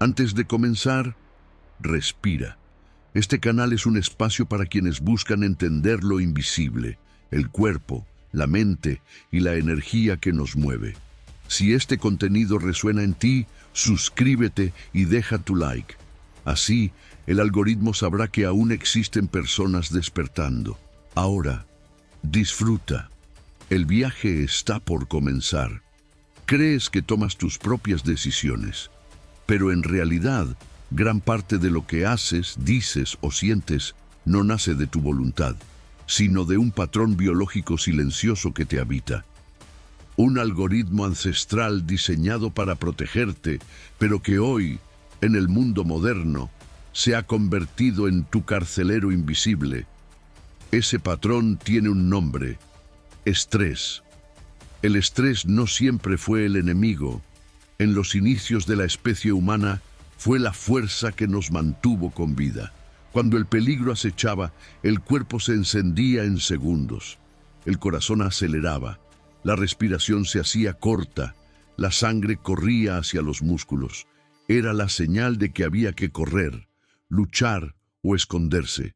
Antes de comenzar, respira. Este canal es un espacio para quienes buscan entender lo invisible, el cuerpo, la mente y la energía que nos mueve. Si este contenido resuena en ti, suscríbete y deja tu like. Así, el algoritmo sabrá que aún existen personas despertando. Ahora, disfruta. El viaje está por comenzar. Crees que tomas tus propias decisiones, pero en realidad, gran parte de lo que haces, dices o sientes no nace de tu voluntad, sino de un patrón biológico silencioso que te habita. Un algoritmo ancestral diseñado para protegerte, pero que hoy, en el mundo moderno, se ha convertido en tu carcelero invisible. Ese patrón tiene un nombre: estrés. El estrés no siempre fue el enemigo. En los inicios de la especie humana, fue la fuerza que nos mantuvo con vida. Cuando el peligro acechaba, el cuerpo se encendía en segundos. El corazón aceleraba, la respiración se hacía corta, la sangre corría hacia los músculos. Era la señal de que había que correr, luchar o esconderse.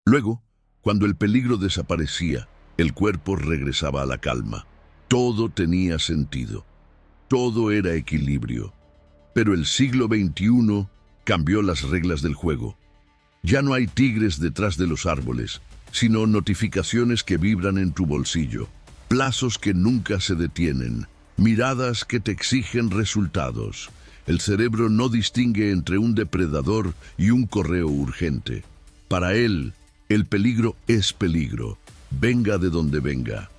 Luego, cuando el peligro desaparecía, el cuerpo regresaba a la calma. Todo tenía sentido. Todo era equilibrio. Pero el siglo XXI cambió las reglas del juego. Ya no hay tigres detrás de los árboles, sino notificaciones que vibran en tu bolsillo, plazos que nunca se detienen, miradas que te exigen resultados. El cerebro no distingue entre un depredador y un correo urgente. Para él, el peligro es peligro, venga de donde venga.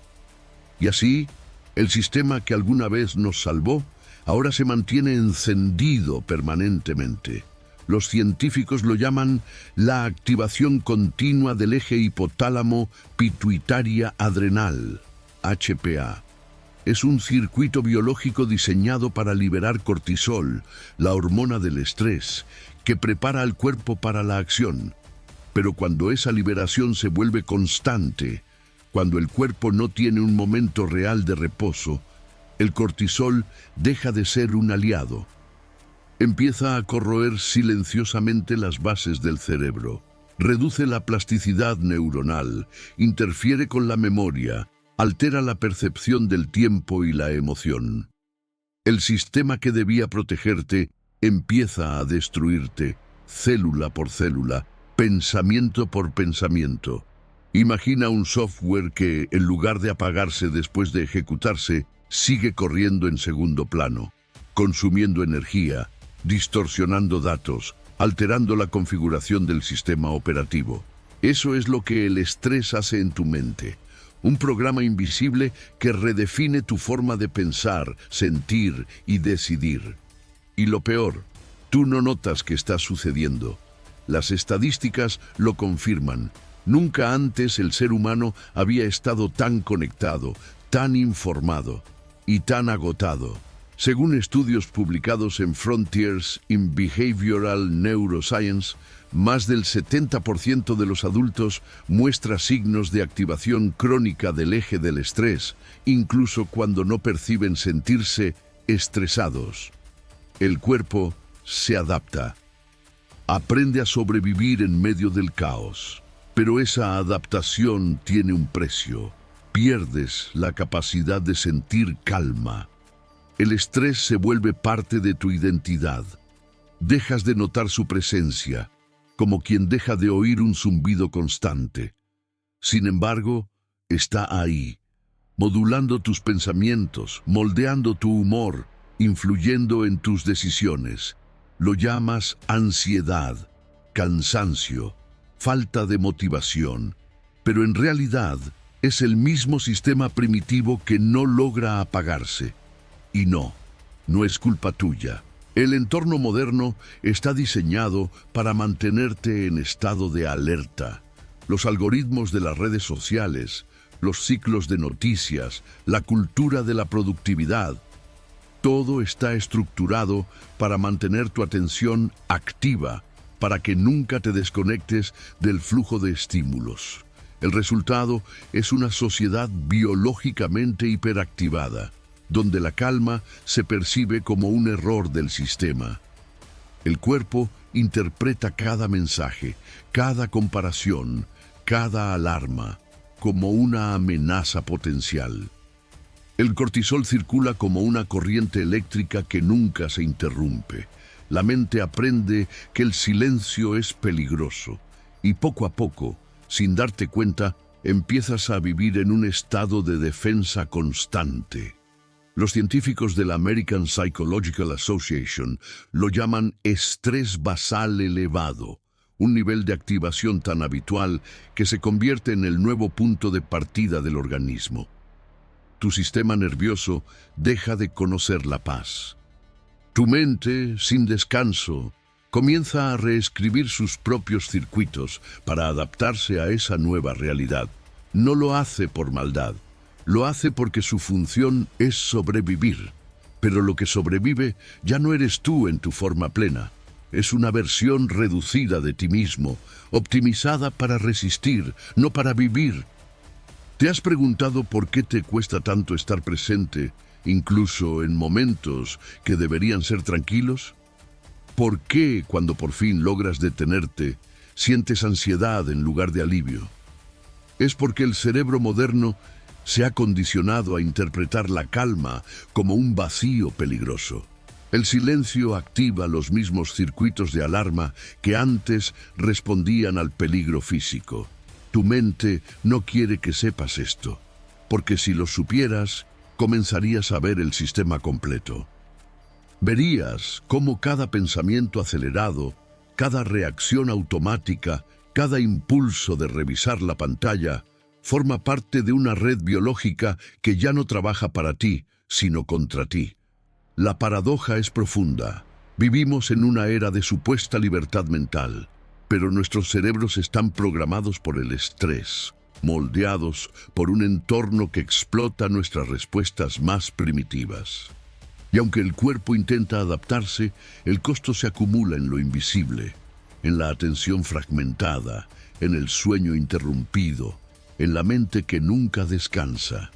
Y así, el sistema que alguna vez nos salvó, ahora se mantiene encendido permanentemente. Los científicos lo llaman la activación continua del eje hipotálamo-pituitaria-adrenal, HPA. Es un circuito biológico diseñado para liberar cortisol, la hormona del estrés, que prepara al cuerpo para la acción. Pero cuando esa liberación se vuelve constante, cuando el cuerpo no tiene un momento real de reposo, el cortisol deja de ser un aliado. Empieza a corroer silenciosamente las bases del cerebro, reduce la plasticidad neuronal, interfiere con la memoria, altera la percepción del tiempo y la emoción. El sistema que debía protegerte empieza a destruirte, célula por célula, pensamiento por pensamiento. Imagina un software que, en lugar de apagarse después de ejecutarse, sigue corriendo en segundo plano, consumiendo energía, distorsionando datos, alterando la configuración del sistema operativo. Eso es lo que el estrés hace en tu mente. Un programa invisible que redefine tu forma de pensar, sentir y decidir. Y lo peor, tú no notas que está sucediendo. Las estadísticas lo confirman. Nunca antes el ser humano había estado tan conectado, tan informado y tan agotado. Según estudios publicados en Frontiers in Behavioral Neuroscience, más del 70% de los adultos muestra signos de activación crónica del eje del estrés, incluso cuando no perciben sentirse estresados. El cuerpo se adapta. Aprende a sobrevivir en medio del caos. Pero esa adaptación tiene un precio. Pierdes la capacidad de sentir calma. El estrés se vuelve parte de tu identidad. Dejas de notar su presencia, como quien deja de oír un zumbido constante. Sin embargo, está ahí, modulando tus pensamientos, moldeando tu humor, influyendo en tus decisiones. Lo llamas ansiedad, cansancio, falta de motivación, pero en realidad es el mismo sistema primitivo que no logra apagarse. Y no es culpa tuya. El entorno moderno está diseñado para mantenerte en estado de alerta. Los algoritmos de las redes sociales, los ciclos de noticias, la cultura de la productividad, todo está estructurado para mantener tu atención activa, para que nunca te desconectes del flujo de estímulos. El resultado es una sociedad biológicamente hiperactivada, donde la calma se percibe como un error del sistema. El cuerpo interpreta cada mensaje, cada comparación, cada alarma, como una amenaza potencial. El cortisol circula como una corriente eléctrica que nunca se interrumpe. La mente aprende que el silencio es peligroso y poco a poco, sin darte cuenta, empiezas a vivir en un estado de defensa constante. Los científicos de la American Psychological Association lo llaman estrés basal elevado, un nivel de activación tan habitual que se convierte en el nuevo punto de partida del organismo. Tu sistema nervioso deja de conocer la paz. Tu mente, sin descanso, comienza a reescribir sus propios circuitos para adaptarse a esa nueva realidad. No lo hace por maldad, lo hace porque su función es sobrevivir. Pero lo que sobrevive ya no eres tú en tu forma plena. Es una versión reducida de ti mismo, optimizada para resistir, no para vivir. ¿Te has preguntado por qué te cuesta tanto estar presente, incluso en momentos que deberían ser tranquilos? ¿Por qué, cuando por fin logras detenerte, sientes ansiedad en lugar de alivio? Es porque el cerebro moderno se ha condicionado a interpretar la calma como un vacío peligroso. El silencio activa los mismos circuitos de alarma que antes respondían al peligro físico. Tu mente no quiere que sepas esto, porque si lo supieras, comenzarías a ver el sistema completo. Verías cómo cada pensamiento acelerado, cada reacción automática, cada impulso de revisar la pantalla, forma parte de una red biológica que ya no trabaja para ti, sino contra ti. La paradoja es profunda. Vivimos en una era de supuesta libertad mental, pero nuestros cerebros están programados por el estrés, moldeados por un entorno que explota nuestras respuestas más primitivas. Y aunque el cuerpo intenta adaptarse, el costo se acumula en lo invisible, en la atención fragmentada, en el sueño interrumpido, en la mente que nunca descansa.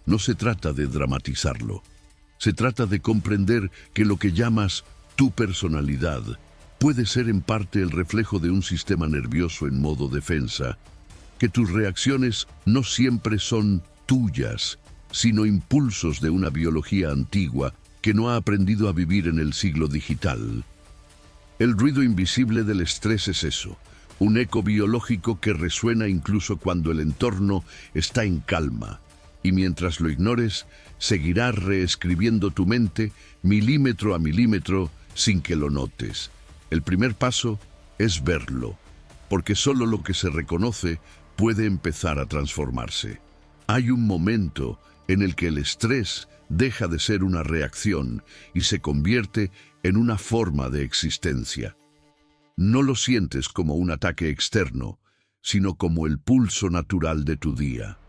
No se trata de dramatizarlo. Se trata de comprender que lo que llamas tu personalidad puede ser en parte el reflejo de un sistema nervioso en modo defensa, que tus reacciones no siempre son tuyas, sino impulsos de una biología antigua que no ha aprendido a vivir en el siglo digital. El ruido invisible del estrés es eso, un eco biológico que resuena incluso cuando el entorno está en calma, y mientras lo ignores, seguirás reescribiendo tu mente milímetro a milímetro sin que lo notes. El primer paso es verlo, porque solo lo que se reconoce puede empezar a transformarse. Hay un momento en el que el estrés deja de ser una reacción y se convierte en una forma de existencia. No lo sientes como un ataque externo, sino como el pulso natural de tu día.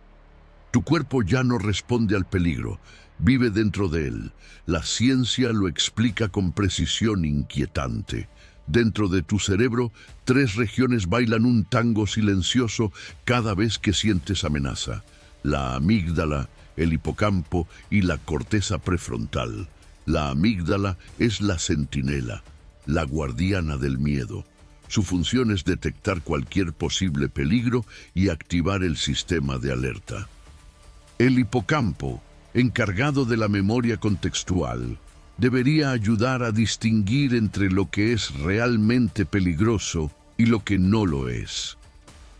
Tu cuerpo ya no responde al peligro, vive dentro de él. La ciencia lo explica con precisión inquietante. Dentro de tu cerebro, 3 regiones bailan un tango silencioso cada vez que sientes amenaza: la amígdala, el hipocampo y la corteza prefrontal. La amígdala es la centinela, la guardiana del miedo. Su función es detectar cualquier posible peligro y activar el sistema de alerta. El hipocampo, encargado de la memoria contextual, debería ayudar a distinguir entre lo que es realmente peligroso y lo que no lo es.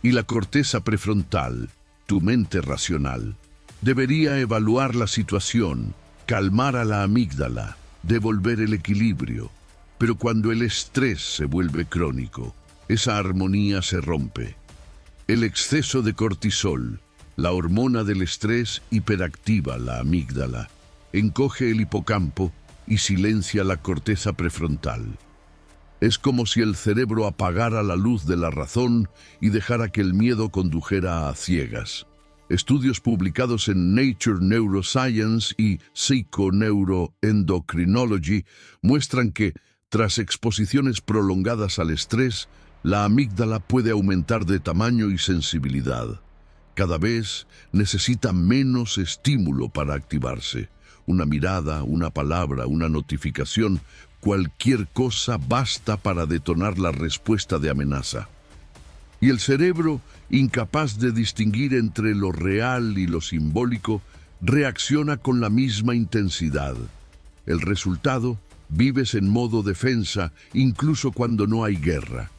Y la corteza prefrontal, tu mente racional, debería evaluar la situación, calmar a la amígdala, devolver el equilibrio. Pero cuando el estrés se vuelve crónico, esa armonía se rompe. El exceso de cortisol, la hormona del estrés, hiperactiva la amígdala, encoge el hipocampo y silencia la corteza prefrontal. Es como si el cerebro apagara la luz de la razón y dejara que el miedo condujera a ciegas. Estudios publicados en Nature Neuroscience y Psychoneuroendocrinology muestran que, tras exposiciones prolongadas al estrés, la amígdala puede aumentar de tamaño y sensibilidad. Cada vez necesita menos estímulo para activarse. Una mirada, una palabra, una notificación Cualquier cosa basta para detonar la respuesta de amenaza. Y el cerebro, incapaz de distinguir entre lo real y lo simbólico, reacciona con la misma intensidad. El resultado, vives en modo defensa incluso cuando no hay guerra.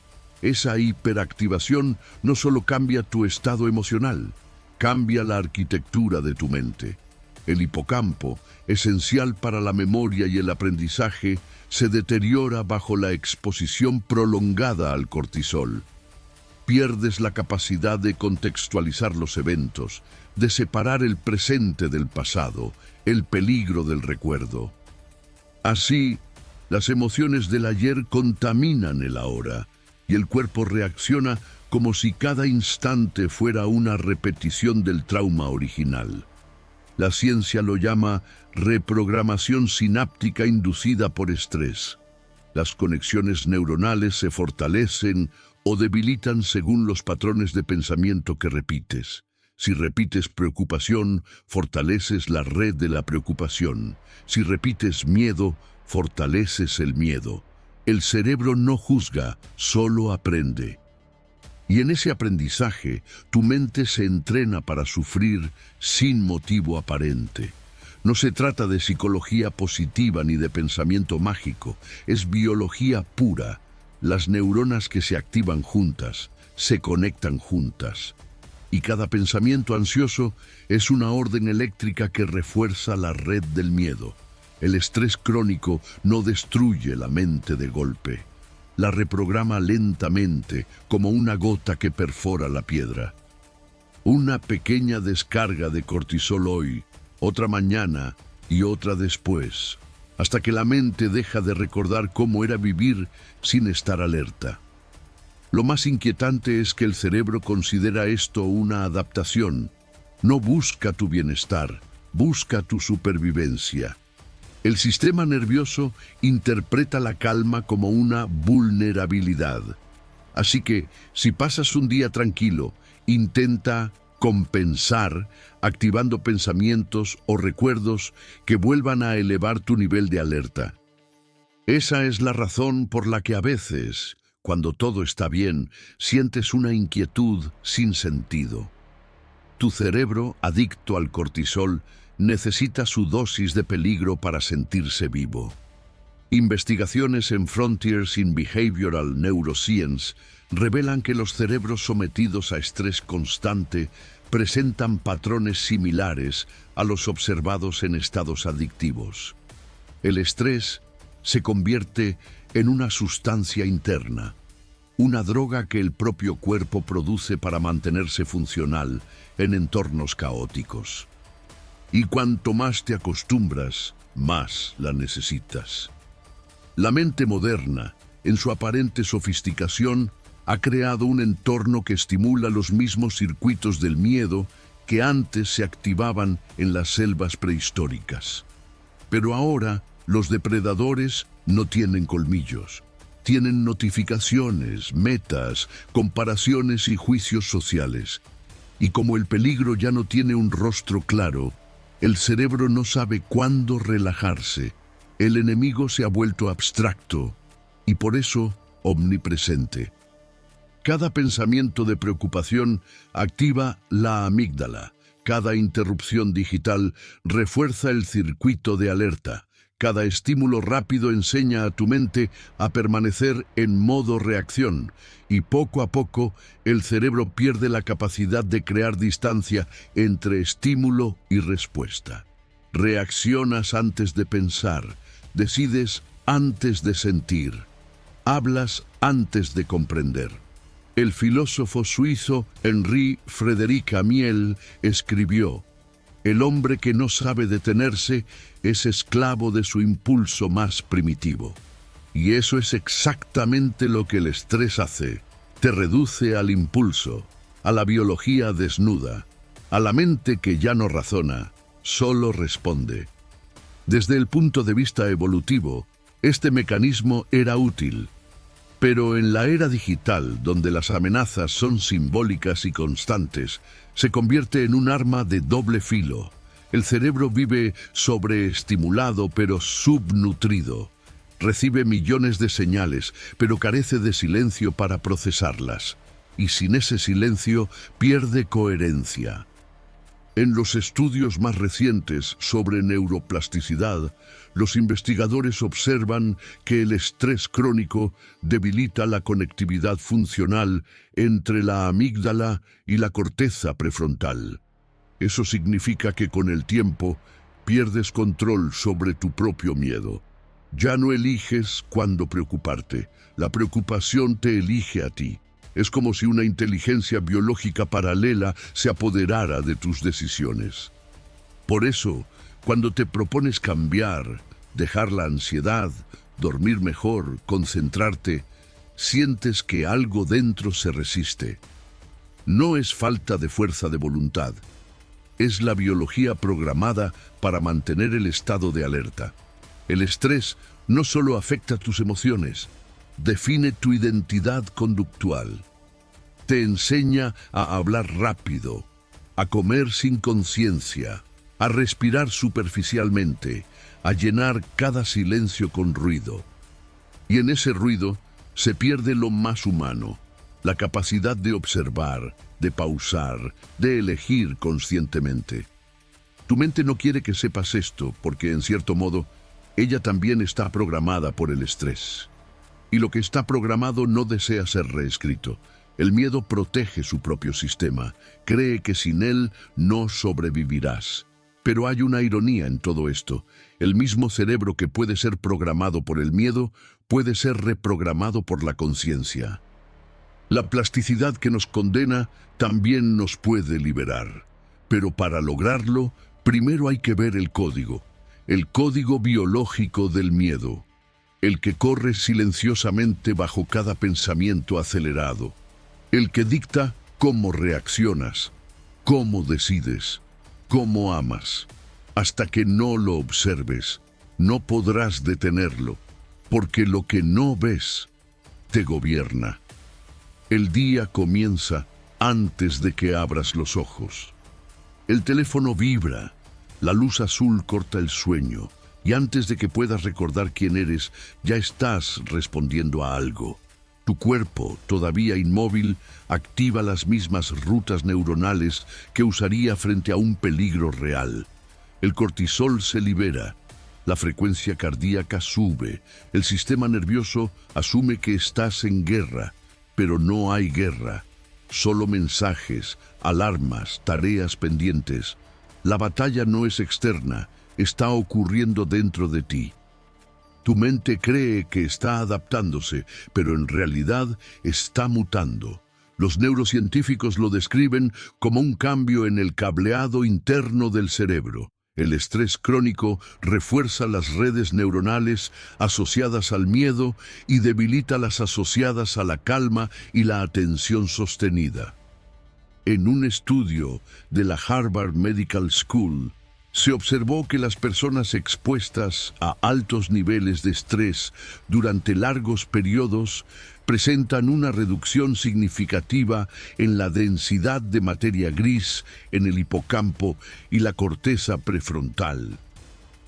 Esa hiperactivación no solo cambia tu estado emocional, cambia la arquitectura de tu mente. El hipocampo, esencial para la memoria y el aprendizaje, se deteriora bajo la exposición prolongada al cortisol. Pierdes la capacidad de contextualizar los eventos, de separar el presente del pasado, el peligro del recuerdo. Así, las emociones del ayer contaminan el ahora, y el cuerpo reacciona como si cada instante fuera una repetición del trauma original. La ciencia lo llama reprogramación sináptica inducida por estrés. Las conexiones neuronales se fortalecen o debilitan según los patrones de pensamiento que repites. Si repites preocupación, fortaleces la red de la preocupación. Si repites miedo, fortaleces el miedo. El cerebro no juzga, solo aprende. Y en ese aprendizaje, tu mente se entrena para sufrir sin motivo aparente. No se trata de psicología positiva ni de pensamiento mágico, es biología pura. Las neuronas que se activan juntas, se conectan juntas. Y cada pensamiento ansioso es una orden eléctrica que refuerza la red del miedo. El estrés crónico no destruye la mente de golpe. La reprograma lentamente, como una gota que perfora la piedra. Una pequeña descarga de cortisol hoy, otra mañana y otra después, hasta que la mente deja de recordar cómo era vivir sin estar alerta. Lo más inquietante es que el cerebro considera esto una adaptación. No busca tu bienestar, busca tu supervivencia. El sistema nervioso interpreta la calma como una vulnerabilidad. Así que, si pasas un día tranquilo, intenta compensar activando pensamientos o recuerdos que vuelvan a elevar tu nivel de alerta. Esa es la razón por la que a veces, cuando todo está bien, sientes una inquietud sin sentido. Tu cerebro, adicto al cortisol, necesita su dosis de peligro para sentirse vivo. Investigaciones en Frontiers in Behavioral Neuroscience revelan que los cerebros sometidos a estrés constante presentan patrones similares a los observados en estados adictivos. El estrés se convierte en una sustancia interna, una droga que el propio cuerpo produce para mantenerse funcional en entornos caóticos. Y cuanto más te acostumbras, más la necesitas. La mente moderna, en su aparente sofisticación, ha creado un entorno que estimula los mismos circuitos del miedo que antes se activaban en las selvas prehistóricas. Pero ahora, los depredadores no tienen colmillos. Tienen notificaciones, metas, comparaciones y juicios sociales. Y como el peligro ya no tiene un rostro claro, el cerebro no sabe cuándo relajarse. El enemigo se ha vuelto abstracto y por eso omnipresente. Cada pensamiento de preocupación activa la amígdala. Cada interrupción digital refuerza el circuito de alerta. Cada estímulo rápido enseña a tu mente a permanecer en modo reacción y poco a poco el cerebro pierde la capacidad de crear distancia entre estímulo y respuesta. Reaccionas antes de pensar, decides antes de sentir, hablas antes de comprender. El filósofo suizo Henri Frédéric Amiel escribió: "El hombre que no sabe detenerse es esclavo de su impulso más primitivo". Y eso es exactamente lo que el estrés hace. Te reduce al impulso, a la biología desnuda, a la mente que ya no razona, solo responde. Desde el punto de vista evolutivo, este mecanismo era útil. Pero en la era digital, donde las amenazas son simbólicas y constantes, se convierte en un arma de doble filo. El cerebro vive sobreestimulado pero subnutrido. Recibe millones de señales, pero carece de silencio para procesarlas. Y sin ese silencio pierde coherencia. En los estudios más recientes sobre neuroplasticidad, los investigadores observan que el estrés crónico debilita la conectividad funcional entre la amígdala y la corteza prefrontal. Eso significa que con el tiempo pierdes control sobre tu propio miedo. Ya no eliges cuándo preocuparte, la preocupación te elige a ti. Es como si una inteligencia biológica paralela se apoderara de tus decisiones. Por eso, cuando te propones cambiar, dejar la ansiedad, dormir mejor, concentrarte, sientes que algo dentro se resiste. No es falta de fuerza de voluntad, es la biología programada para mantener el estado de alerta. El estrés no solo afecta tus emociones, define tu identidad conductual. Te enseña a hablar rápido, a comer sin conciencia, a respirar superficialmente, a llenar cada silencio con ruido. Y en ese ruido se pierde lo más humano, la capacidad de observar, de pausar, de elegir conscientemente. Tu mente no quiere que sepas esto porque, en cierto modo, ella también está programada por el estrés. Y lo que está programado no desea ser reescrito. El miedo protege su propio sistema, cree que sin él no sobrevivirás. Pero hay una ironía en todo esto. El mismo cerebro que puede ser programado por el miedo puede ser reprogramado por la conciencia. La plasticidad que nos condena también nos puede liberar. Pero para lograrlo, primero hay que ver el código biológico del miedo, el que corre silenciosamente bajo cada pensamiento acelerado. El que dicta cómo reaccionas, cómo decides, cómo amas. Hasta que no lo observes, no podrás detenerlo, porque lo que no ves te gobierna. El día comienza antes de que abras los ojos. El teléfono vibra, la luz azul corta el sueño, y antes de que puedas recordar quién eres, ya estás respondiendo a algo. Tu cuerpo, todavía inmóvil, activa las mismas rutas neuronales que usaría frente a un peligro real. El cortisol se libera, la frecuencia cardíaca sube, el sistema nervioso asume que estás en guerra, pero no hay guerra, solo mensajes, alarmas, tareas pendientes. La batalla no es externa, está ocurriendo dentro de ti. Tu mente cree que está adaptándose, pero en realidad está mutando. Los neurocientíficos lo describen como un cambio en el cableado interno del cerebro. El estrés crónico refuerza las redes neuronales asociadas al miedo y debilita las asociadas a la calma y la atención sostenida. En un estudio de la Harvard Medical School, se observó que las personas expuestas a altos niveles de estrés durante largos periodos presentan una reducción significativa en la densidad de materia gris en el hipocampo y la corteza prefrontal,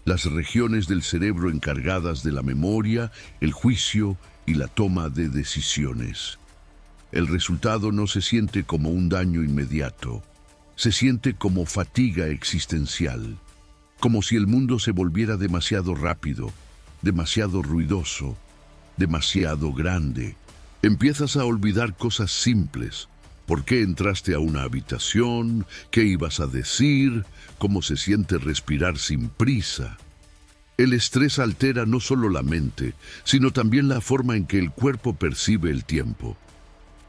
las regiones del cerebro encargadas de la memoria, el juicio y la toma de decisiones. El resultado no se siente como un daño inmediato. Se siente como fatiga existencial, como si el mundo se volviera demasiado rápido, demasiado ruidoso, demasiado grande. Empiezas a olvidar cosas simples. ¿Por qué entraste a una habitación? ¿Qué ibas a decir? ¿Cómo se siente respirar sin prisa? El estrés altera no solo la mente, sino también la forma en que el cuerpo percibe el tiempo.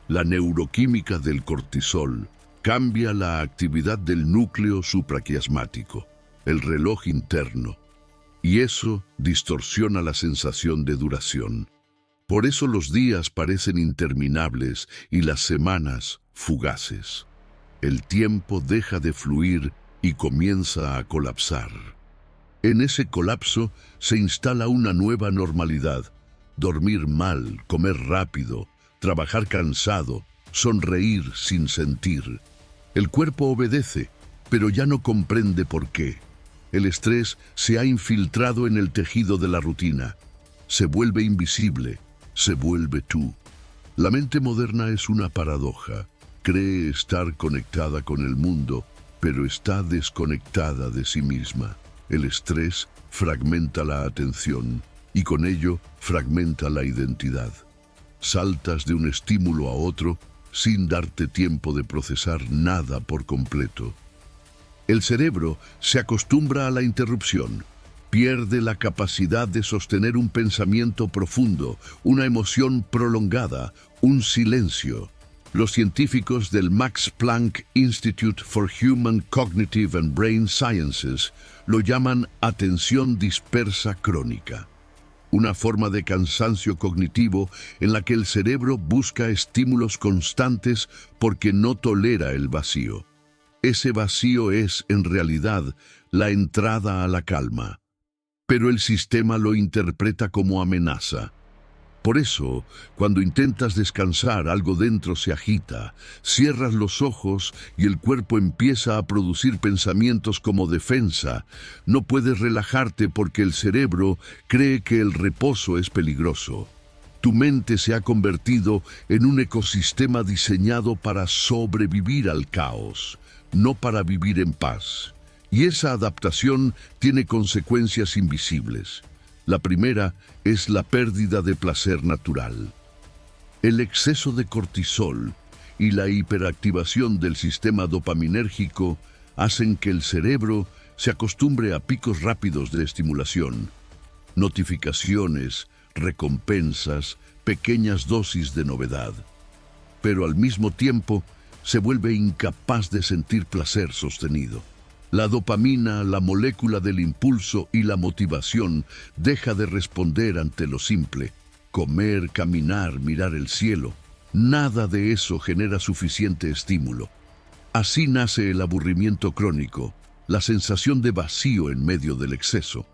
La neuroquímica del cortisol cambia la actividad del núcleo supraquiasmático, el reloj interno, y eso distorsiona la sensación de duración. Por eso los días parecen interminables y las semanas fugaces. El tiempo deja de fluir y comienza a colapsar. En ese colapso se instala una nueva normalidad: dormir mal, comer rápido, trabajar cansado, sonreír sin sentir. El cuerpo obedece, pero ya no comprende por qué. El estrés se ha infiltrado en el tejido de la rutina. se vuelve invisible, se vuelve tú. La mente moderna es una paradoja. Cree estar conectada con el mundo, pero está desconectada de sí misma. El estrés fragmenta la atención y con ello fragmenta la identidad. Saltas de un estímulo a otro sin darte tiempo de procesar nada por completo. El cerebro se acostumbra a la interrupción, pierde la capacidad de sostener un pensamiento profundo, una emoción prolongada, un silencio. Los científicos del Max Planck Institute for Human Cognitive and Brain Sciences lo llaman atención dispersa crónica, una forma de cansancio cognitivo en la que el cerebro busca estímulos constantes porque no tolera el vacío. Ese vacío es, en realidad, la entrada a la calma, pero el sistema lo interpreta como amenaza. Por eso, cuando intentas descansar, algo dentro se agita, cierras los ojos y el cuerpo empieza a producir pensamientos como defensa. No puedes relajarte porque el cerebro cree que el reposo es peligroso. Tu mente se ha convertido en un ecosistema diseñado para sobrevivir al caos, no para vivir en paz. Y esa adaptación tiene consecuencias invisibles. La primera es la pérdida de placer natural. El exceso de cortisol y la hiperactivación del sistema dopaminérgico hacen que el cerebro se acostumbre a picos rápidos de estimulación, notificaciones, recompensas, pequeñas dosis de novedad. Pero al mismo tiempo se vuelve incapaz de sentir placer sostenido. La dopamina, la molécula del impulso y la motivación deja de responder ante lo simple. Comer, caminar, mirar el cielo. Nada de eso genera suficiente estímulo. Así nace el aburrimiento crónico, la sensación de vacío en medio del exceso.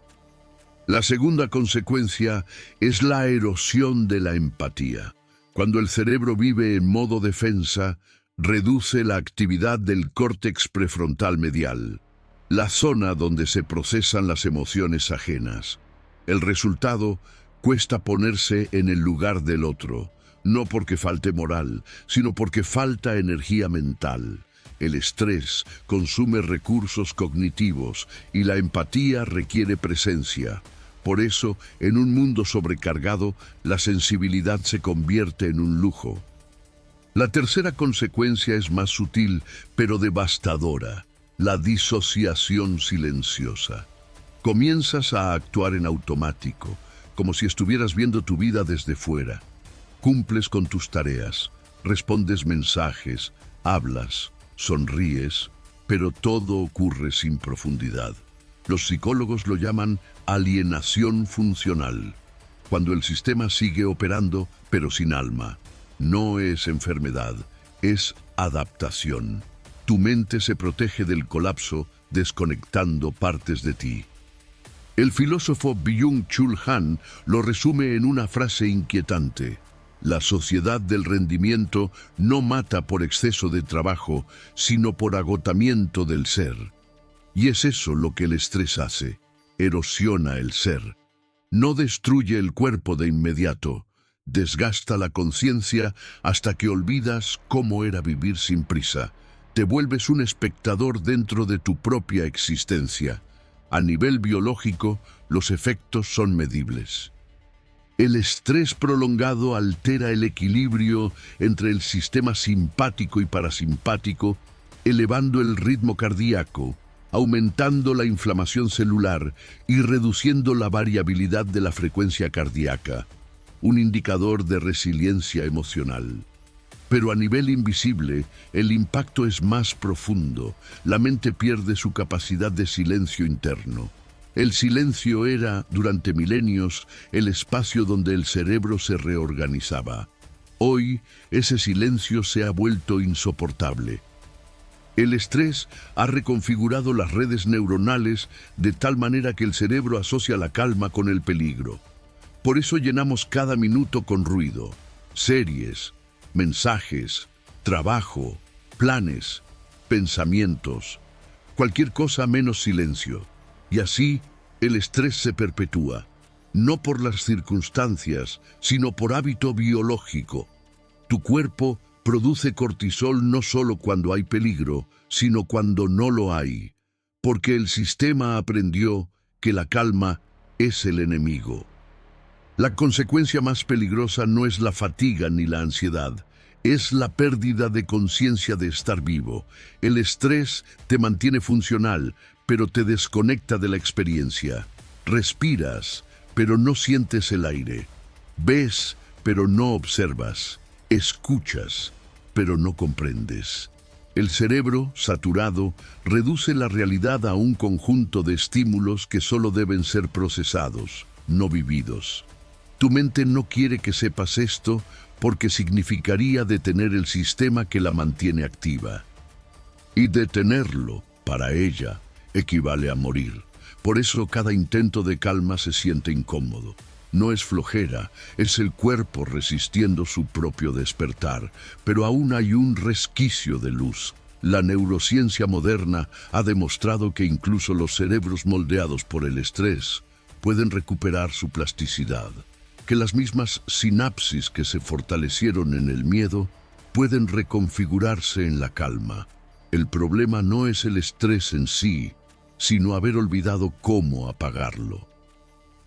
La segunda consecuencia es la erosión de la empatía. Cuando el cerebro vive en modo defensa, reduce la actividad del córtex prefrontal medial, la zona donde se procesan las emociones ajenas. El resultado, cuesta ponerse en el lugar del otro, no porque falte moral, sino porque falta energía mental. El estrés consume recursos cognitivos y la empatía requiere presencia. Por eso, en un mundo sobrecargado, la sensibilidad se convierte en un lujo. La tercera consecuencia es más sutil, pero devastadora. La disociación silenciosa. Comienzas a actuar en automático, como si estuvieras viendo tu vida desde fuera. Cumples con tus tareas, respondes mensajes, hablas, sonríes, pero todo ocurre sin profundidad. Los psicólogos lo llaman alienación funcional, cuando el sistema sigue operando, pero sin alma. No es enfermedad, es adaptación. Tu mente se protege del colapso desconectando partes de ti. El filósofo Byung-Chul Han lo resume en una frase inquietante. La sociedad del rendimiento no mata por exceso de trabajo, sino por agotamiento del ser. Y es eso lo que el estrés hace. Erosiona el ser. No destruye el cuerpo de inmediato. Desgasta la conciencia hasta que olvidas cómo era vivir sin prisa. Te vuelves un espectador dentro de tu propia existencia. A nivel biológico, los efectos son medibles. El estrés prolongado altera el equilibrio entre el sistema simpático y parasimpático, elevando el ritmo cardíaco, aumentando la inflamación celular y reduciendo la variabilidad de la frecuencia cardíaca, un indicador de resiliencia emocional. Pero a nivel invisible, el impacto es más profundo. La mente pierde su capacidad de silencio interno. El silencio era, durante milenios, el espacio donde el cerebro se reorganizaba. Hoy, ese silencio se ha vuelto insoportable. El estrés ha reconfigurado las redes neuronales de tal manera que el cerebro asocia la calma con el peligro. Por eso llenamos cada minuto con ruido, series, mensajes, trabajo, planes, pensamientos, cualquier cosa menos silencio. Y así, el estrés se perpetúa. no por las circunstancias, sino por hábito biológico. Tu cuerpo produce cortisol no solo cuando hay peligro, sino cuando no lo hay, porque el sistema aprendió que la calma es el enemigo. La consecuencia más peligrosa no es la fatiga ni la ansiedad, es la pérdida de conciencia de estar vivo. El estrés te mantiene funcional, pero te desconecta de la experiencia. Respiras, pero no sientes el aire. Ves, pero no observas. Escuchas, pero no comprendes. El cerebro, saturado, reduce la realidad a un conjunto de estímulos que solo deben ser procesados, no vividos. Tu mente no quiere que sepas esto porque significaría detener el sistema que la mantiene activa. Y detenerlo, para ella, equivale a morir. Por eso cada intento de calma se siente incómodo. No es flojera, es el cuerpo resistiendo su propio despertar, pero aún hay un resquicio de luz. La neurociencia moderna ha demostrado que incluso los cerebros moldeados por el estrés pueden recuperar su plasticidad, que las mismas sinapsis que se fortalecieron en el miedo pueden reconfigurarse en la calma. El problema no es el estrés en sí, sino haber olvidado cómo apagarlo.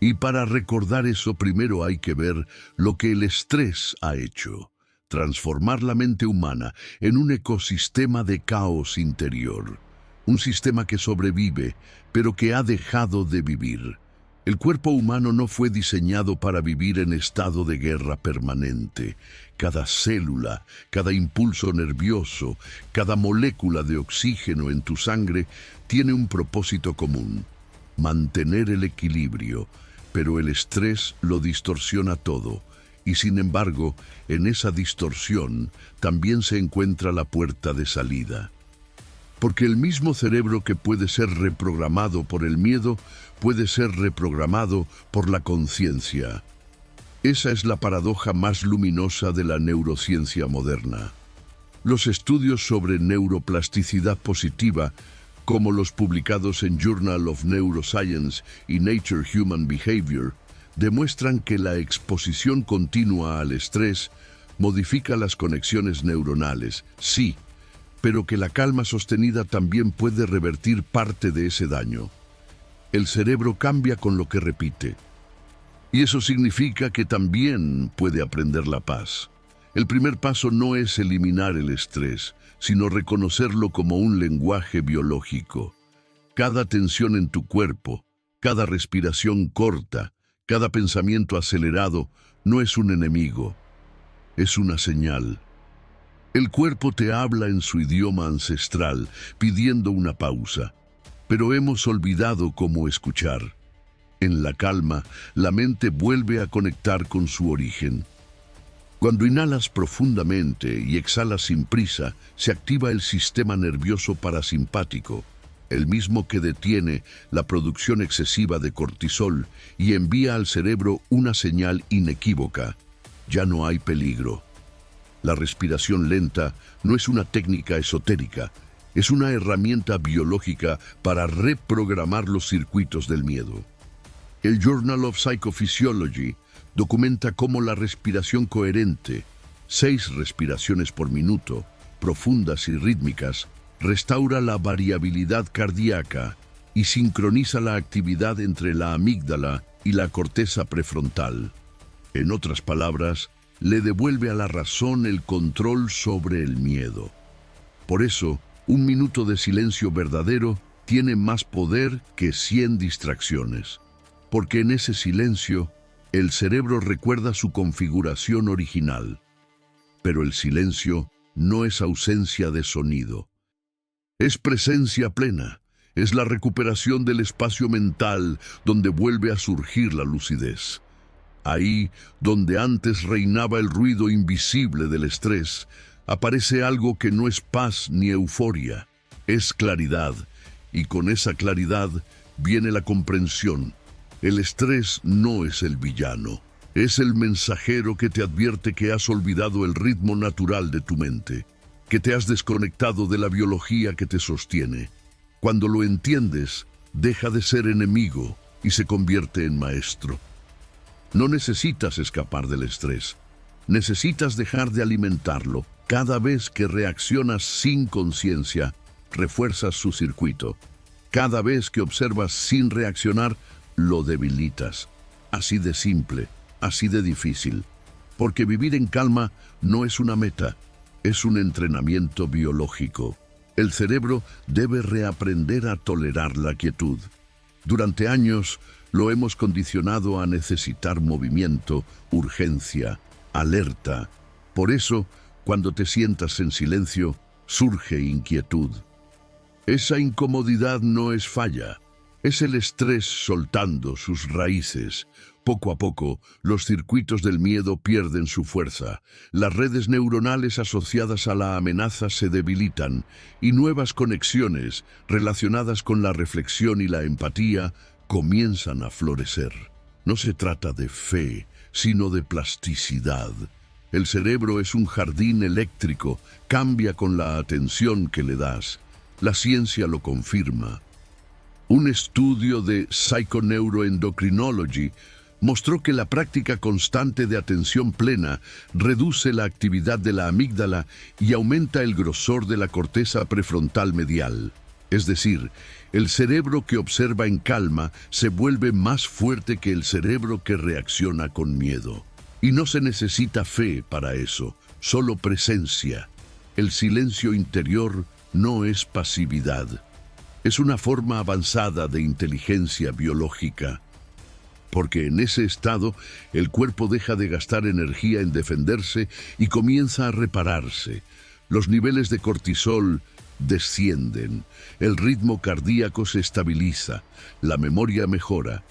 Y para recordar eso primero hay que ver lo que el estrés ha hecho: transformar la mente humana en un ecosistema de caos interior, un sistema que sobrevive, pero que ha dejado de vivir. El cuerpo humano no fue diseñado para vivir en estado de guerra permanente. Cada célula, cada impulso nervioso, cada molécula de oxígeno en tu sangre tiene un propósito común: mantener el equilibrio, pero el estrés lo distorsiona todo. Y sin embargo, en esa distorsión también se encuentra la puerta de salida. Porque el mismo cerebro que puede ser reprogramado por el miedo, puede ser reprogramado por la conciencia. Esa es la paradoja más luminosa de la neurociencia moderna. Los estudios sobre neuroplasticidad positiva, como los publicados en Journal of Neuroscience y Nature Human Behavior, demuestran que la exposición continua al estrés modifica las conexiones neuronales, sí, pero que la calma sostenida también puede revertir parte de ese daño. El cerebro cambia con lo que repite. Y eso significa que también puede aprender la paz. El primer paso no es eliminar el estrés, sino reconocerlo como un lenguaje biológico. Cada tensión en tu cuerpo, cada respiración corta, cada pensamiento acelerado no es un enemigo, es una señal. El cuerpo te habla en su idioma ancestral, pidiendo una pausa, pero hemos olvidado cómo escuchar. En la calma, la mente vuelve a conectar con su origen. Cuando inhalas profundamente y exhalas sin prisa, se activa el sistema nervioso parasimpático, el mismo que detiene la producción excesiva de cortisol y envía al cerebro una señal inequívoca: ya no hay peligro. La respiración lenta no es una técnica esotérica, es una herramienta biológica para reprogramar los circuitos del miedo. El Journal of Psychophysiology documenta cómo la respiración coherente, 6 respiraciones por minuto, profundas y rítmicas, restaura la variabilidad cardíaca y sincroniza la actividad entre la amígdala y la corteza prefrontal. En otras palabras, le devuelve a la razón el control sobre el miedo. Por eso, un minuto de silencio verdadero tiene más poder que 100 distracciones, porque en ese silencio el cerebro recuerda su configuración original. Pero el silencio no es ausencia de sonido. Es presencia plena, es la recuperación del espacio mental donde vuelve a surgir la lucidez. Ahí, donde antes reinaba el ruido invisible del estrés, aparece algo que no es paz ni euforia, es claridad, y con esa claridad viene la comprensión. El estrés no es el villano, es el mensajero que te advierte que has olvidado el ritmo natural de tu mente, que te has desconectado de la biología que te sostiene. Cuando lo entiendes, deja de ser enemigo y se convierte en maestro. No necesitas escapar del estrés. Necesitas dejar de alimentarlo. Cada vez que reaccionas sin conciencia, refuerzas su circuito. Cada vez que observas sin reaccionar, lo debilitas. Así de simple, así de difícil. Porque vivir en calma no es una meta, es un entrenamiento biológico. El cerebro debe reaprender a tolerar la quietud. Durante años lo hemos condicionado a necesitar movimiento, urgencia, alerta. Por eso, cuando te sientas en silencio, surge inquietud. Esa incomodidad no es falla, es el estrés soltando sus raíces. Poco a poco, los circuitos del miedo pierden su fuerza, las redes neuronales asociadas a la amenaza se debilitan y nuevas conexiones relacionadas con la reflexión y la empatía comienzan a florecer. No se trata de fe, sino de plasticidad. El cerebro es un jardín eléctrico, cambia con la atención que le das. La ciencia lo confirma. Un estudio de Psychoneuroendocrinology mostró que la práctica constante de atención plena reduce la actividad de la amígdala y aumenta el grosor de la corteza prefrontal medial. Es decir, el cerebro que observa en calma se vuelve más fuerte que el cerebro que reacciona con miedo. Y no se necesita fe para eso, solo presencia. El silencio interior no es pasividad. Es una forma avanzada de inteligencia biológica. Porque en ese estado el cuerpo deja de gastar energía en defenderse y comienza a repararse. Los niveles de cortisol descienden, el ritmo cardíaco se estabiliza, la memoria mejora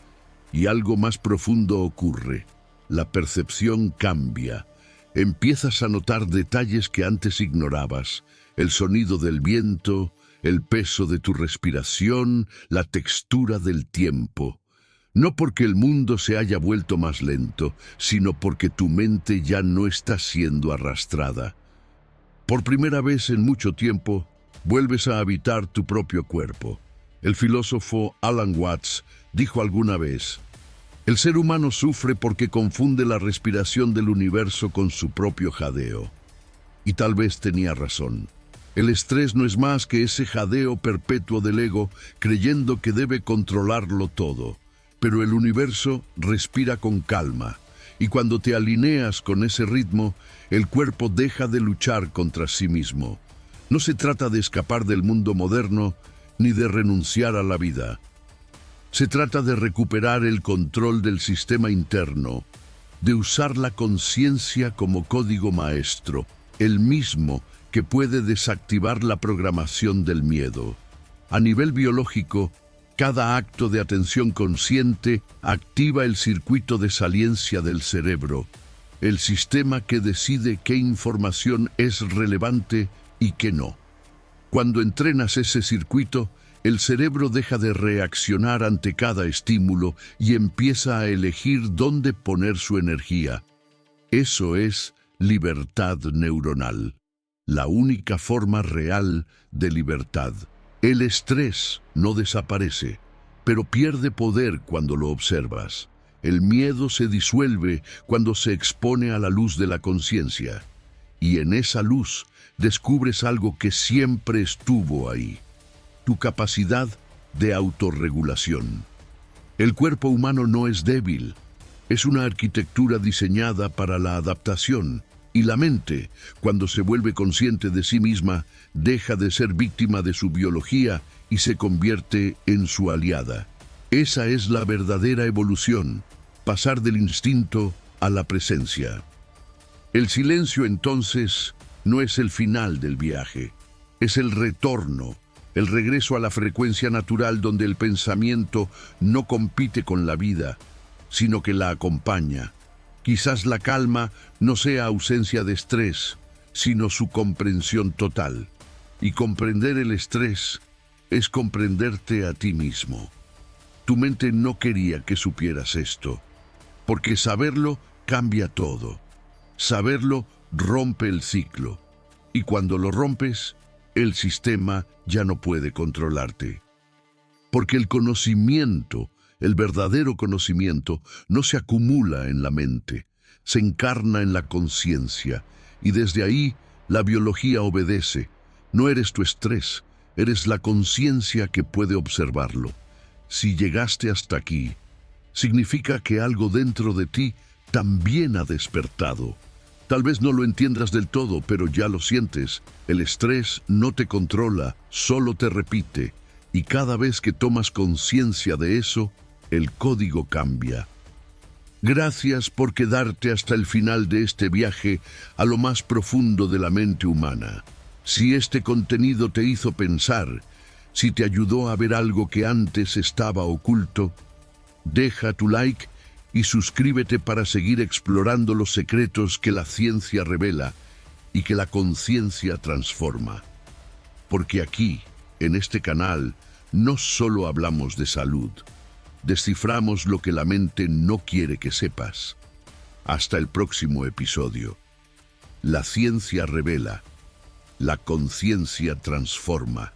y algo más profundo ocurre. La percepción cambia. Empiezas a notar detalles que antes ignorabas, el sonido del viento, el peso de tu respiración, la textura del tiempo. No porque el mundo se haya vuelto más lento, sino porque tu mente ya no está siendo arrastrada. Por primera vez en mucho tiempo, vuelves a habitar tu propio cuerpo. El filósofo Alan Watts dijo alguna vez: el ser humano sufre porque confunde la respiración del universo con su propio jadeo. Y tal vez tenía razón. El estrés no es más que ese jadeo perpetuo del ego, creyendo que debe controlarlo todo. Pero el universo respira con calma, y cuando te alineas con ese ritmo, el cuerpo deja de luchar contra sí mismo. No se trata de escapar del mundo moderno, ni de renunciar a la vida. Se trata de recuperar el control del sistema interno, de usar la conciencia como código maestro, el mismo que puede desactivar la programación del miedo. A nivel biológico, cada acto de atención consciente activa el circuito de saliencia del cerebro, el sistema que decide qué información es relevante y qué no. Cuando entrenas ese circuito, el cerebro deja de reaccionar ante cada estímulo y empieza a elegir dónde poner su energía. Eso es libertad neuronal, la única forma real de libertad. El estrés no desaparece, pero pierde poder cuando lo observas. El miedo se disuelve cuando se expone a la luz de la conciencia. Y en esa luz descubres algo que siempre estuvo ahí: tu capacidad de autorregulación. El cuerpo humano no es débil, es una arquitectura diseñada para la adaptación. Y la mente, cuando se vuelve consciente de sí misma, deja de ser víctima de su biología y se convierte en su aliada. Esa es la verdadera evolución, pasar del instinto a la presencia. El silencio, entonces, no es el final del viaje, es el retorno, el regreso a la frecuencia natural donde el pensamiento no compite con la vida, sino que la acompaña. Quizás la calma no sea ausencia de estrés, sino su comprensión total. Y comprender el estrés es comprenderte a ti mismo. Tu mente no quería que supieras esto, porque saberlo cambia todo. Saberlo rompe el ciclo, y cuando lo rompes, el sistema ya no puede controlarte. Porque el conocimiento El verdadero conocimiento no se acumula en la mente, se encarna en la conciencia, y desde ahí la biología obedece. No eres tu estrés, eres la conciencia que puede observarlo. Si llegaste hasta aquí, significa que algo dentro de ti también ha despertado. Tal vez no lo entiendas del todo, pero ya lo sientes. El estrés no te controla, solo te repite. Y cada vez que tomas conciencia de eso, el código cambia. Gracias por quedarte hasta el final de este viaje a lo más profundo de la mente humana. Si este contenido te hizo pensar, si te ayudó a ver algo que antes estaba oculto, deja tu like y suscríbete para seguir explorando los secretos que la ciencia revela y que la conciencia transforma. Porque aquí, en este canal, no solo hablamos de salud, desciframos lo que la mente no quiere que sepas. Hasta el próximo episodio. La ciencia revela, la conciencia transforma.